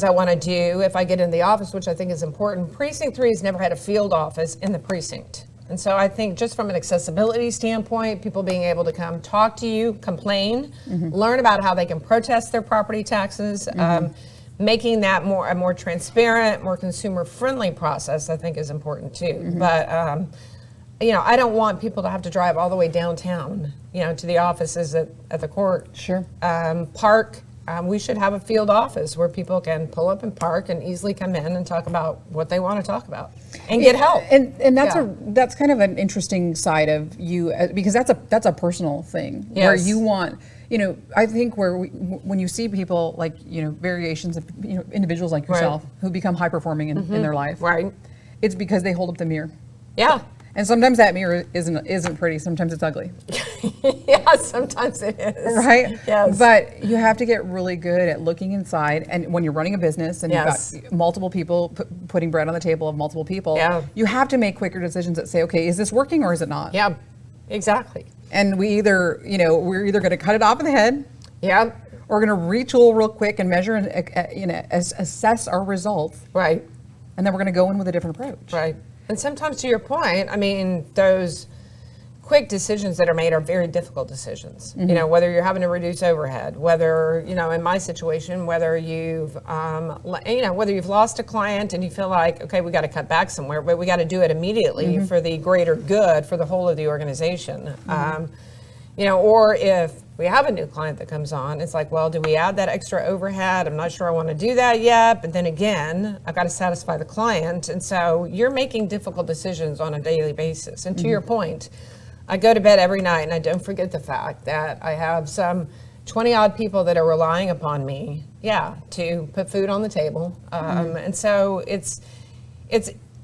I want to do if I get in the office, which I think is important. Precinct 3 has never had a field office in the precinct. And so I think just from an accessibility standpoint, people being able to come talk to you, complain, learn about how they can protest their property taxes, making that a more transparent, more consumer-friendly process, I think is important too. But, I don't want people to have to drive all the way downtown, to the offices at the court. Sure. Park. We should have a field office where people can pull up and park and easily come in and talk about what they want to talk about and get help. And that's kind of an interesting side of you, because that's a personal thing where you want, I think when you see people like, variations of, individuals like yourself who become high performing in their life, it's because they hold up the mirror. Yeah. And sometimes that mirror isn't pretty. Sometimes it's ugly. Yeah, sometimes it is. Right? Yes. But you have to get really good at looking inside. And when you're running a business and you've got multiple people putting bread on the table of multiple people, you have to make quicker decisions that say, okay, is this working or is it not? Yeah, exactly. And we're either going to cut it off in the head. Yeah. Or we're going to retool real quick and measure and assess our results. Right. And then we're going to go in with a different approach. Right. And sometimes, to your point, those quick decisions that are made are very difficult decisions. Whether you're having to reduce overhead, whether, in my situation, whether you've lost a client and you feel like, okay, we got to cut back somewhere, but we got to do it immediately for the greater good for the whole of the organization. Or if we have a new client that comes on, it's like, well, do we add that extra overhead? I'm not sure I want to do that yet. But then again, I've got to satisfy the client. And so you're making difficult decisions on a daily basis. And to your point, I go to bed every night and I don't forget the fact that I have some 20 odd people that are relying upon me, to put food on the table. And so it's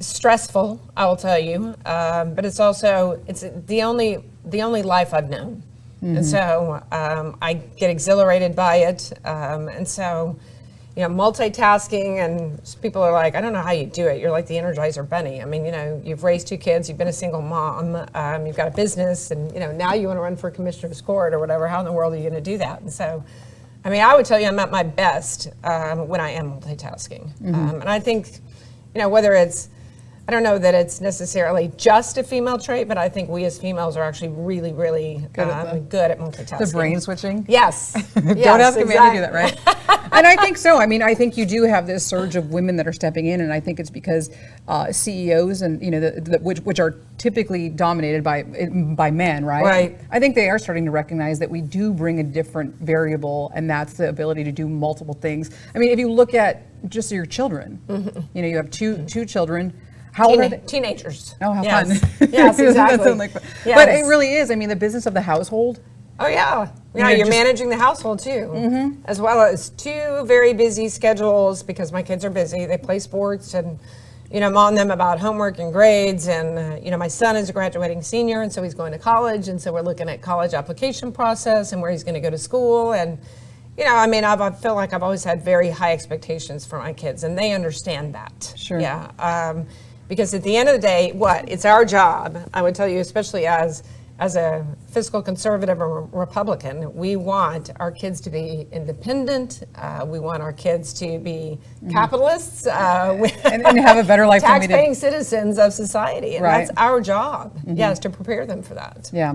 stressful, I will tell you, but it's the only life I've known. And so I get exhilarated by it. And so, multitasking, and people are like, I don't know how you do it. You're like the Energizer Bunny. You've raised 2 kids, you've been a single mom, you've got a business, and, now you want to run for commissioner's court or whatever. How in the world are you going to do that? And so, I would tell you I'm at my best when I am multitasking. And I think, whether I don't know that it's necessarily just a female trait, but I think we as females are actually really, really good at multitasking. The brain switching? Yes. Don't ask a man to do that, right? And I think so. I think you do have this surge of women that are stepping in, and I think it's because CEOs and which are typically dominated by men, right? Right. I think they are starting to recognize that we do bring a different variable, and that's the ability to do multiple things. If you look at just your children, you have two children. How old are they? Teenagers. Oh, how fun. Yes, exactly. But it really is. The business of the household. Oh, yeah. You're managing the household, too, as well as 2 very busy schedules because my kids are busy. They play sports, and, I'm on them about homework and grades. And, my son is a graduating senior, and so he's going to college. And so we're looking at college application process and where he's going to go to school. And, I feel like I've always had very high expectations for my kids, and they understand that. Sure. Yeah. Because at the end of the day, it's our job, I would tell you, especially as a fiscal conservative or Republican, we want our kids to be independent. We want our kids to be capitalists. And have a better life than we did. Tax-paying citizens of society. And that's our job, to prepare them for that. Yeah.